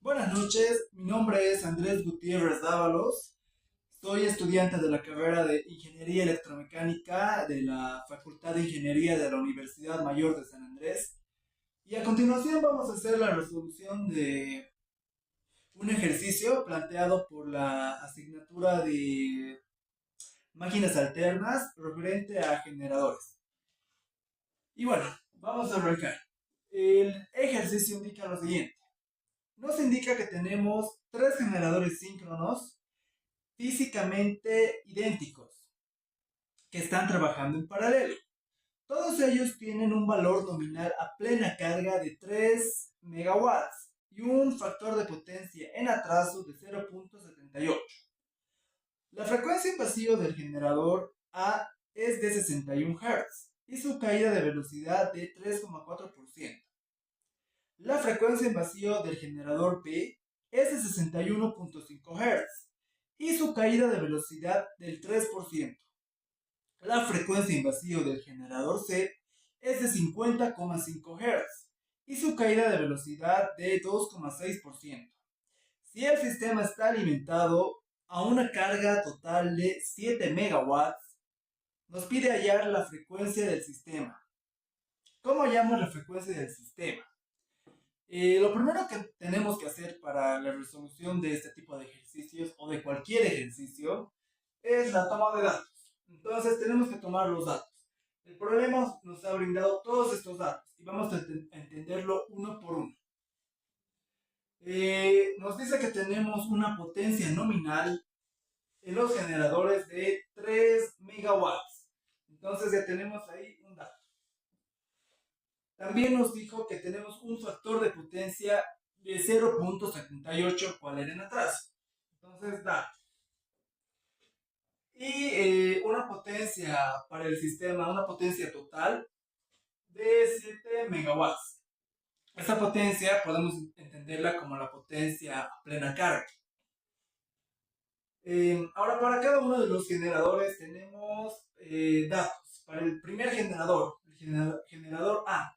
Buenas noches, mi nombre es Andrés Gutiérrez Dávalos, soy estudiante de la carrera de Ingeniería Electromecánica de la Facultad de Ingeniería de la Universidad Mayor de San Andrés y a continuación vamos a hacer la resolución de un ejercicio planteado por la asignatura de máquinas alternas referente a generadores. Y bueno, vamos a arrancar. El ejercicio indica lo siguiente. Nos indica que tenemos tres generadores síncronos físicamente idénticos que están trabajando en paralelo. Todos ellos tienen un valor nominal a plena carga de 3 megawatts y un factor de potencia en atraso de 0.78. La frecuencia en vacío del generador A es de 61 Hz y su caída de velocidad de 3,4%. La frecuencia en vacío del generador B es de 61.5 Hz y su caída de velocidad del 3%. La frecuencia en vacío del generador C es de 50,5 Hz y su caída de velocidad de 2,6%. Si el sistema está alimentado a una carga total de 7 megawatts, nos pide hallar la frecuencia del sistema. ¿Cómo hallamos la frecuencia del sistema? Lo primero que tenemos que hacer para la resolución de este tipo de ejercicios o de cualquier ejercicio es la toma de datos. Entonces tenemos que tomar los datos. El problema nos ha brindado todos estos datos y vamos a entenderlo uno por uno. Nos dice que tenemos una potencia nominal en los generadores de 3 megawatts. Entonces ya tenemos ahí un dato. También nos dijo que tenemos un factor de potencia de 0.78, cual era en atraso. Entonces da. Y una potencia para el sistema, una potencia total de 7 megawatts. Esta potencia podemos entenderla como la potencia a plena carga. Ahora, para cada uno de los generadores tenemos datos. Para el primer generador, el generador A,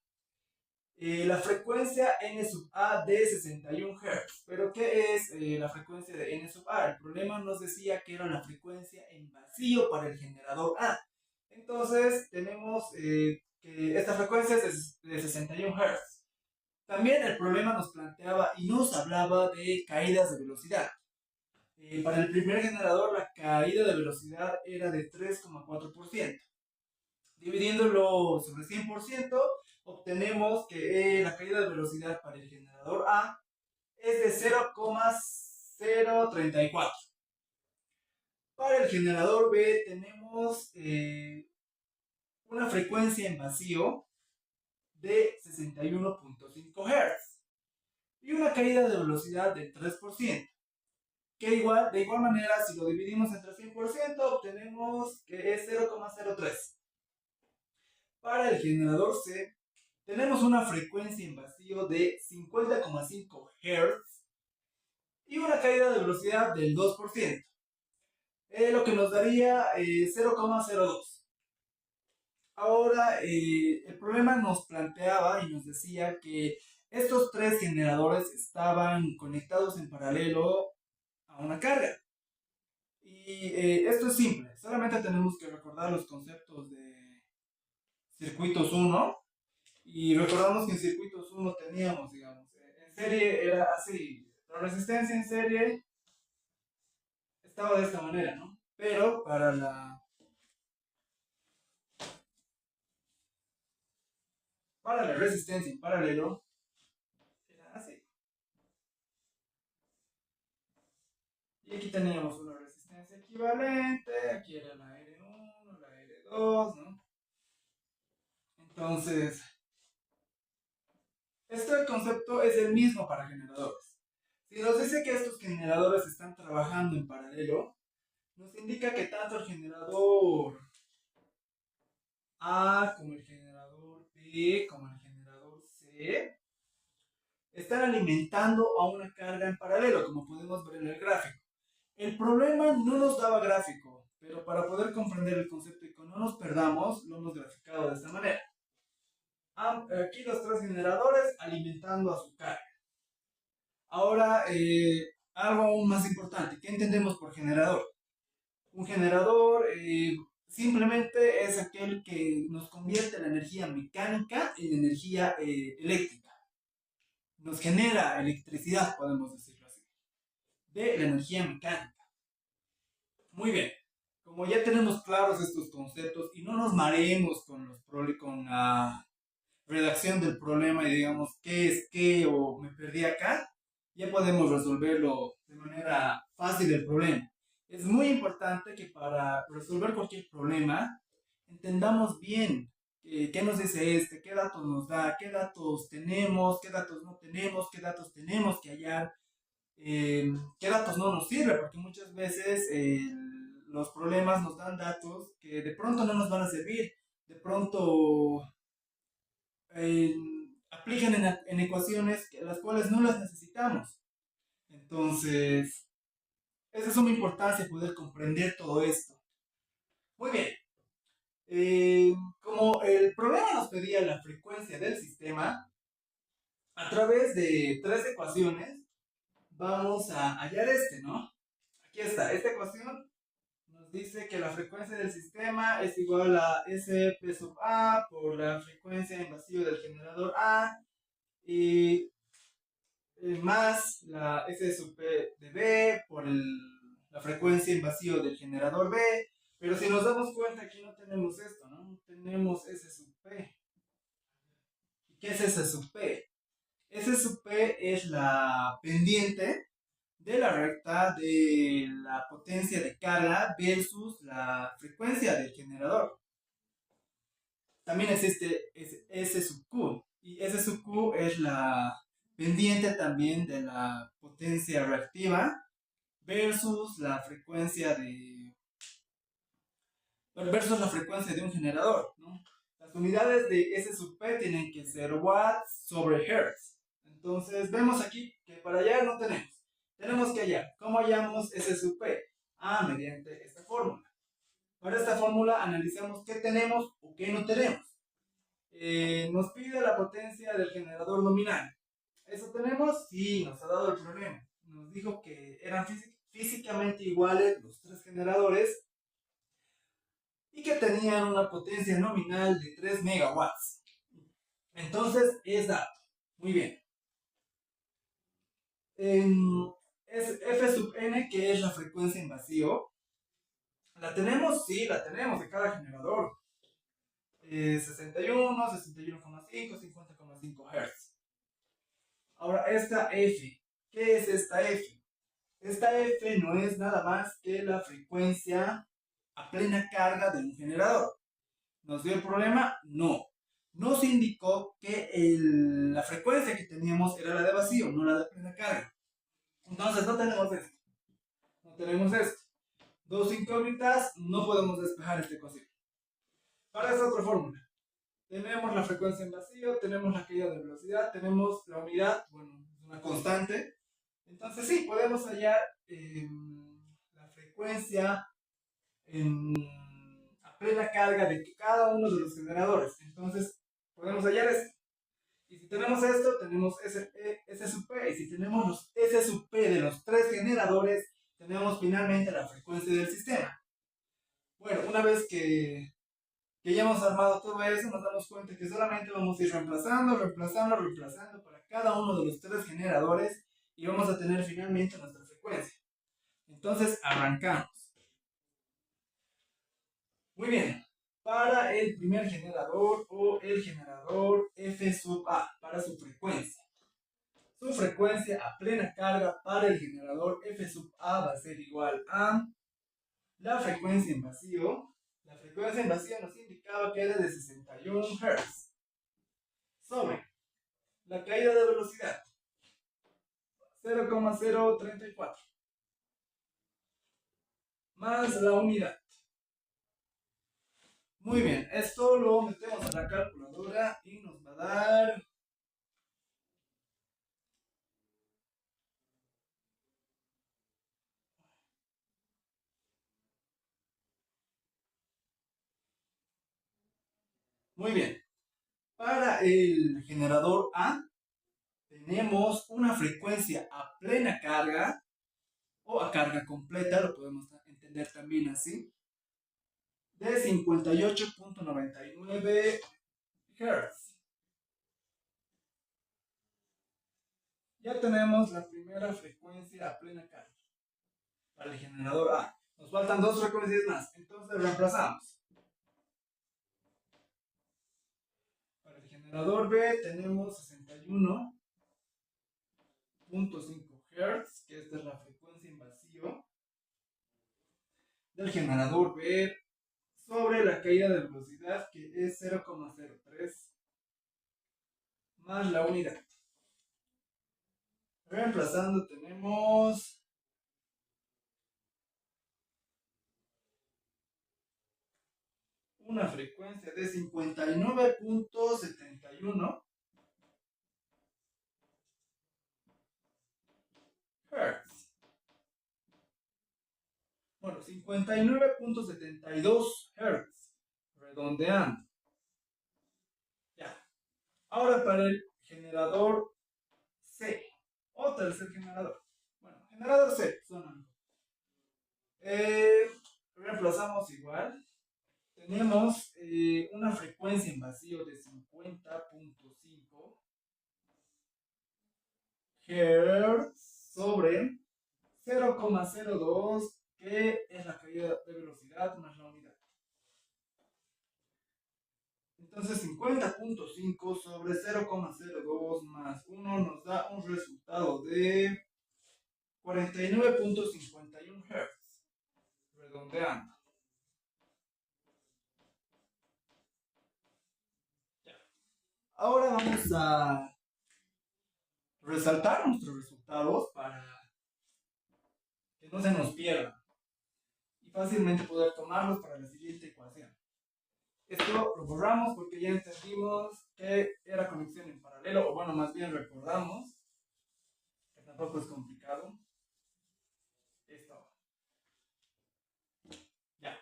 la frecuencia N sub A de 61 Hz. ¿Pero qué es la frecuencia de N sub A? El problema nos decía que era la frecuencia en vacío para el generador A. Entonces tenemos que esta frecuencia es de 61 Hz. También el problema nos planteaba y nos hablaba de caídas de velocidad. Para el primer generador la caída de velocidad era de 3,4%. Dividiéndolo sobre 100%, obtenemos que la caída de velocidad para el generador A es de 0,034. Para el generador B tenemos una frecuencia en vacío de 61.5 Hz y una caída de velocidad del 3%. Que de igual manera, si lo dividimos entre 100%, obtenemos que es 0,03. Para el generador C, tenemos una frecuencia en vacío de 50,5 Hz y una caída de velocidad del 2%, lo que nos daría 0,02. Ahora, el problema nos planteaba y nos decía que estos tres generadores estaban conectados en paralelo a una carga. Y esto es simple, solamente tenemos que recordar los conceptos de circuitos 1 y recordamos que en circuitos 1 teníamos, digamos, en serie era así, la resistencia en serie estaba de esta manera, ¿no? Pero para la resistencia en paralelo era así. Y aquí teníamos una resistencia equivalente, aquí era la R1, la R2, ¿no? Entonces, este concepto es el mismo para generadores. Si nos dice que estos generadores están trabajando en paralelo, nos indica que tanto el generador A como el generador B como el generador C están alimentando a una carga en paralelo, como podemos ver en el gráfico. El problema no nos daba gráfico, pero para poder comprender el concepto y que no nos perdamos, lo hemos graficado de esta manera. Aquí los tres generadores alimentando a su carga. Ahora Ahora, algo aún más importante, ¿qué entendemos por generador? Un generador simplemente es aquel que nos convierte la energía mecánica en energía eléctrica. Nos genera electricidad, podemos decirlo así, de la energía mecánica. Muy bien. Como ya tenemos claros estos conceptos y no nos mareemos con la redacción del problema y digamos qué es qué o me perdí acá, ya podemos resolverlo de manera fácil el problema. Es muy importante que para resolver cualquier problema entendamos bien qué nos dice este, qué datos nos da, qué datos tenemos, qué datos no tenemos, qué datos tenemos que hallar, qué datos no nos sirve, porque muchas veces los problemas nos dan datos que de pronto no nos van a servir, de pronto aplican en ecuaciones las cuales no las necesitamos. Entonces, es de suma importancia poder comprender todo esto. Muy bien. Como el problema nos pedía la frecuencia del sistema, a través de tres ecuaciones vamos a hallar este, ¿no? Aquí está, esta ecuación nos dice que la frecuencia del sistema es igual a SP sub A por la frecuencia en vacío del generador A y más la S sub P de B por la frecuencia en vacío del generador B. Pero si nos damos cuenta, aquí no tenemos esto, ¿no? No tenemos S sub P. ¿Y qué es S sub P? S sub P es la pendiente de la recta de la potencia de carga versus la frecuencia del generador. También existe S sub Q, y S sub Q es la pendiente también de la potencia reactiva versus la frecuencia de un generador, ¿no? Las unidades de S sub P tienen que ser watts sobre hertz. Entonces vemos aquí que para hallar no tenemos. Tenemos que hallar. ¿Cómo hallamos S sub P? Mediante esta fórmula. Para esta fórmula analizamos qué tenemos o qué no tenemos. Nos pide la potencia del generador nominal. ¿Eso tenemos? Sí, nos ha dado el problema. Nos dijo que eran físicamente iguales los tres generadores y que tenían una potencia nominal de 3 megawatts. Entonces, es dato. Muy bien. Es F sub n, que es la frecuencia en vacío. ¿La tenemos? Sí, la tenemos de cada generador. 61, 61,5, 50,5 Hz. Ahora, esta F. ¿Qué es esta F? Esta F no es nada más que la frecuencia a plena carga de un generador. ¿Nos dio el problema? No. Nos indicó que la frecuencia que teníamos era la de vacío, no la de plena carga. Entonces no tenemos esto. No tenemos esto. Dos incógnitas, no podemos despejar esta ecuación. Para esta otra fórmula. Tenemos la frecuencia en vacío, tenemos la caída de velocidad, tenemos la unidad, bueno, es una constante. Entonces sí, podemos hallar la frecuencia a plena carga de cada uno de los generadores. Entonces podemos hallar esto. Y si tenemos esto, tenemos S sub P. Y si tenemos los S sub P de los tres generadores, tenemos finalmente la frecuencia del sistema. Bueno, una vez que ya hemos armado todo eso, nos damos cuenta que solamente vamos a ir reemplazando para cada uno de los tres generadores y vamos a tener finalmente nuestra frecuencia. Entonces, arrancamos. Muy bien. Para el primer generador o el generador F sub A, para su frecuencia. Su frecuencia a plena carga para el generador F sub A va a ser igual a la frecuencia en vacío. La frecuencia en vacío nos indicaba que era de 61 Hz. Sobre la caída de velocidad, 0,034. Más la unidad. Muy bien, esto lo metemos a la calculadora y nos va a dar... Muy bien. Para el generador A, tenemos una frecuencia a plena carga o a carga completa, lo podemos entender también así, de 58.99 Hz. Ya tenemos la primera frecuencia a plena carga para el generador A. Nos faltan dos frecuencias más, entonces reemplazamos. Para el generador B tenemos 61.5 Hz, que esta es la frecuencia en vacío del generador B sobre la caída de velocidad, que es 0,03 más la unidad. Reemplazando tenemos una frecuencia de 59.71 Hz. Bueno, 59.72 Hz. Redondeando. Ya. Ahora para el generador C. O tercer generador. Bueno, generador C. Sonando. Reemplazamos igual. Tenemos una frecuencia en vacío de 50.5 Hz sobre 0,02, que es la caída de velocidad más la unidad. Entonces 50.5 sobre 0,02 más 1 nos da un resultado de 49.51 Hz. Redondeando. Ahora vamos a resaltar nuestros resultados para que no se nos pierdan y fácilmente poder tomarlos para la siguiente ecuación. Esto lo borramos porque ya entendimos que era conexión en paralelo, o bueno, más bien recordamos, que tampoco es complicado. Esto. Ya.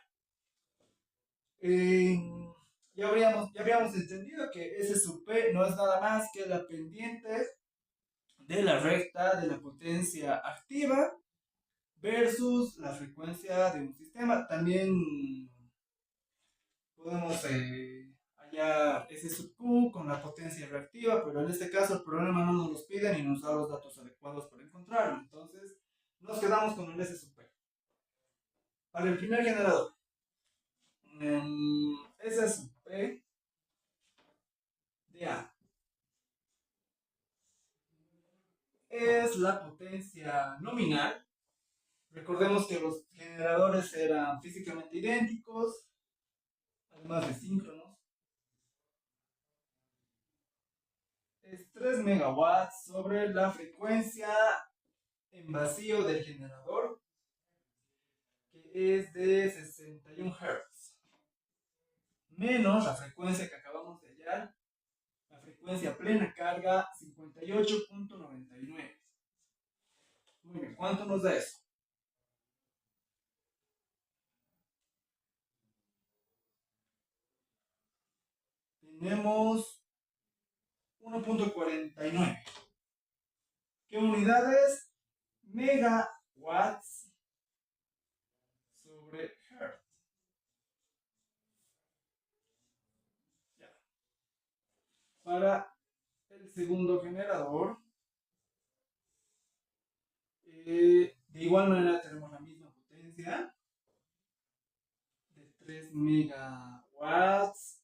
Ya habíamos entendido que S sub P no es nada más que la pendiente de la recta de la potencia activa versus la frecuencia de un sistema. También podemos hallar S sub Q con la potencia reactiva, pero en este caso el programa no nos los pide ni nos da los datos adecuados para encontrarlo. Entonces nos quedamos con el S sub P. Para el primer generador, S sub P de A es la potencia nominal. Recordemos que los generadores eran físicamente idénticos, además de síncronos. Es 3 megawatts sobre la frecuencia en vacío del generador, que es de 61 Hz, menos la frecuencia que acabamos de hallar, la frecuencia plena carga 58.99. Muy bien, ¿cuánto nos da eso? Tenemos 1.49. ¿Qué unidades? Megawatts sobre Hertz. Ya. Para el segundo generador, de igual manera tenemos la misma potencia de 3 megawatts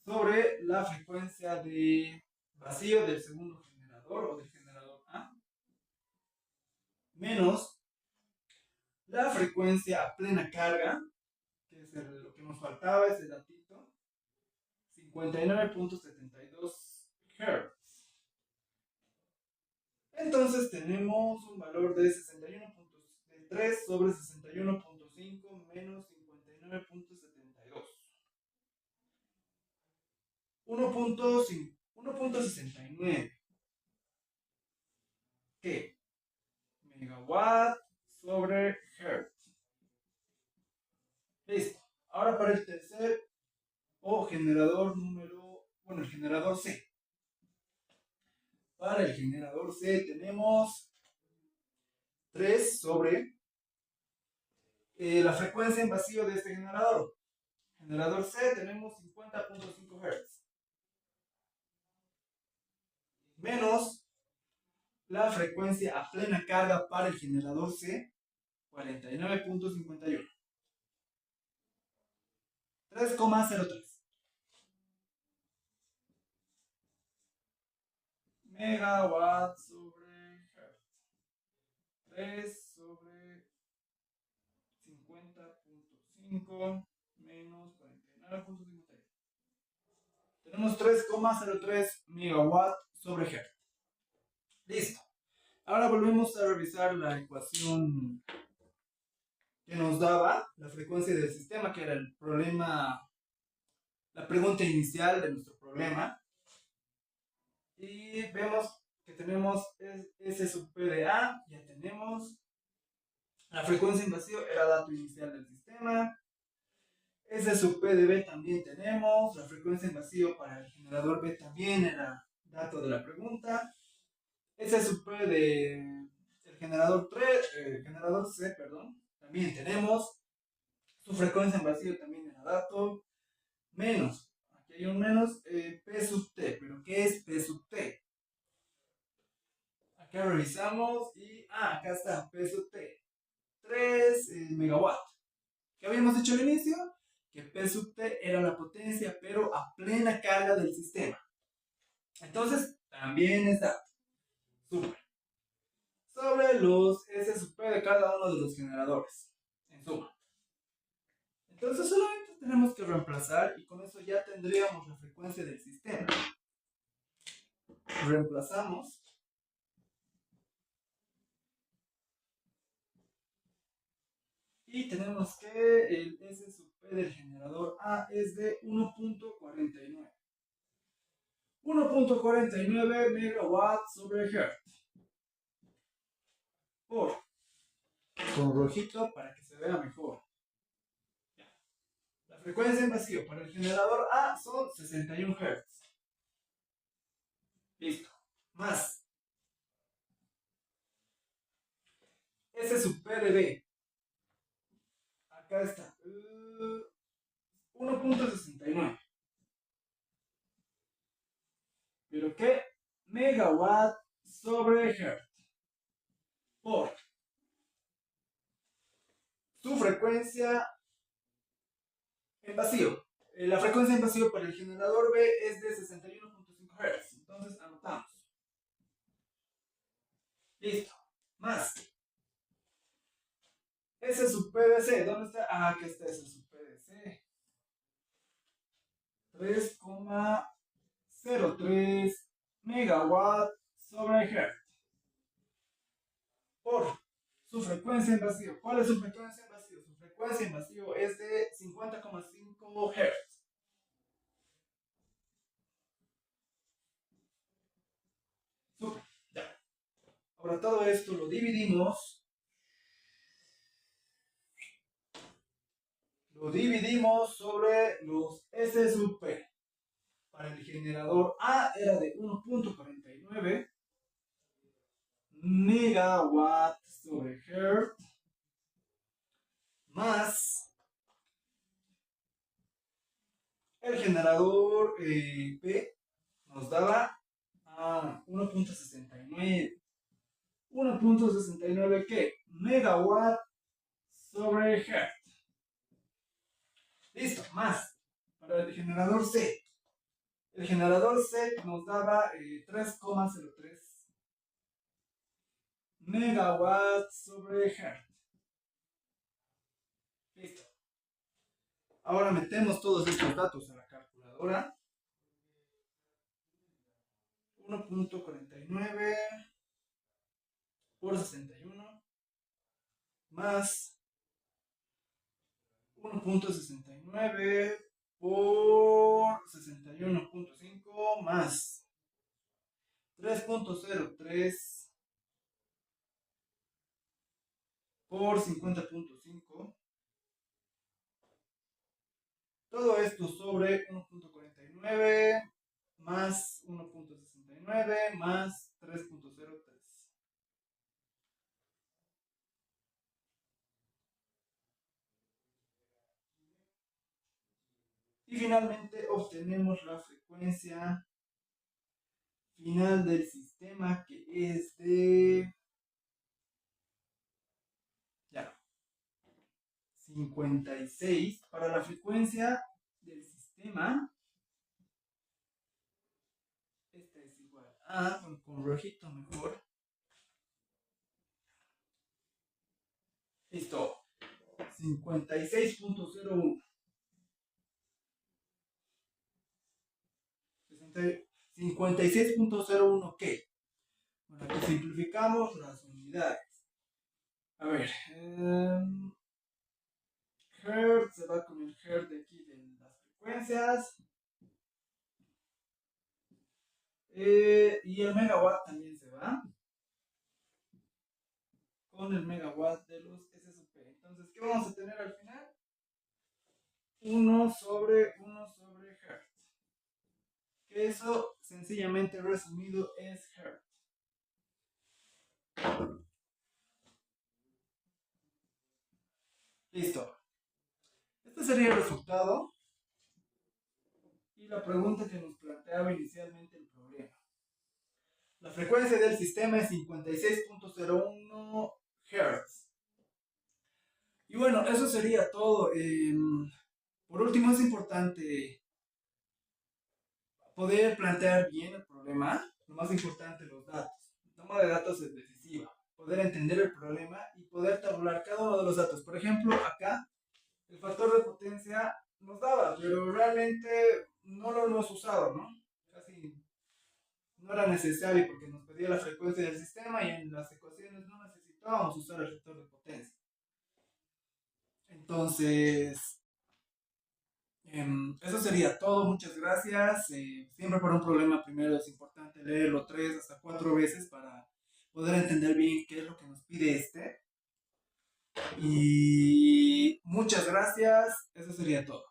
sobre la frecuencia de vacío del segundo generador o del generador A, menos la frecuencia a plena carga, que es lo que nos faltaba, ese datito, 59.72 Hz. Entonces tenemos un valor de 61.3 sobre 61.5 menos 59.72. 1.69. ¿Qué? Megawatt sobre Hertz. Listo. Ahora para el tercer o generador número, bueno, el generador C. Para el generador C tenemos 3 sobre la frecuencia en vacío de este generador. Generador C tenemos 50.5 Hz. Menos la frecuencia a plena carga para el generador C, 49.51. 3,03 megawatts sobre Hz. 3 sobre 50.5 menos 49.51. Tenemos 3,03 megawatts sobre Hz. Listo. Ahora volvemos a revisar la ecuación que nos daba la frecuencia del sistema, que era el problema, la pregunta inicial de nuestro problema. Y vemos que tenemos S sub P de A, ya tenemos. La frecuencia en vacío era dato inicial del sistema. S sub P de B también tenemos. La frecuencia en vacío para el generador B también era dato de la pregunta. S sub P de el generador C, perdón, también tenemos. Su frecuencia en vacío también era dato. Menos, aquí hay un menos, P sub T. ¿Pero qué es P sub T? Acá revisamos y, acá está, P sub T. 3 megawatts. ¿Qué habíamos dicho al inicio? Que P sub T era la potencia, pero a plena carga del sistema. Entonces, también está super. Sobre los S sub P de cada uno de los generadores, en suma. Entonces, solamente tenemos que reemplazar y con eso ya tendríamos la frecuencia del sistema. Reemplazamos. Y tenemos que el S sub P del generador A es de 1.49. 1.49 megawatts sobre Hz. Por, con rojito para que se vea mejor. La frecuencia en vacío para el generador A son 61 Hz. Listo. Más. S sub P de B. Acá está. 1.69. ¿Pero qué? Megawatt sobre Hz. Por su frecuencia en vacío. La frecuencia en vacío para el generador B es de 61.5 Hz. Entonces anotamos. Listo. Más. S sub P de C. ¿Dónde está? Aquí está S sub P de C. 3,03 megawatt sobre Hz. Por su frecuencia en vacío. ¿Cuál es su frecuencia en vacío? Su frecuencia en vacío es de 50,5 Hz. Super. Ya. Ahora todo esto lo dividimos. Lo dividimos sobre los S sub P. Para el generador A era de 1.49 megawatt sobre Hz más el generador P nos daba a 1.69. 1.69 ¿qué? Megawatt sobre Hz. Listo, más. Para el generador C. El generador C nos daba 3,03 megawatt sobre Hz. Listo. Ahora metemos todos estos datos a la calculadora. 1.49 por 61 más 1.69 por 61.5 más 3.03 por 50.5. Todo esto sobre 1.49 más 1.69 más 3.03. Y finalmente obtenemos la frecuencia final del sistema, que es de ya, 56. Para la frecuencia del sistema, esta es igual a, con rojito mejor. Listo. 56.01. 56.01, ¿qué? Bueno, aquí simplificamos las unidades. A ver, Hertz se va con el Hertz de aquí de las frecuencias. Y el megawatt también se va con el megawatt de los SSP. Entonces, ¿qué vamos a tener al final? 1 sobre Hertz. Que eso, sencillamente resumido, es Hertz. Listo. Este sería el resultado y la pregunta que nos planteaba inicialmente el problema. La frecuencia del sistema es 56.01 Hz. Y bueno, eso sería todo. Por último, es importante poder plantear bien el problema. Lo más importante, los datos. La toma de datos es decisiva. Poder entender el problema y poder tabular cada uno de los datos. Por ejemplo, acá el factor de potencia nos daba, pero realmente no lo hemos usado, ¿no? Casi no era necesario porque nos pedía la frecuencia del sistema y en las ecuaciones no necesitábamos usar el factor de potencia. Entonces, eso sería todo. Muchas gracias. Siempre para un problema primero es importante leerlo 3 hasta 4 veces para poder entender bien qué es lo que nos pide este. Y muchas gracias. Eso sería todo.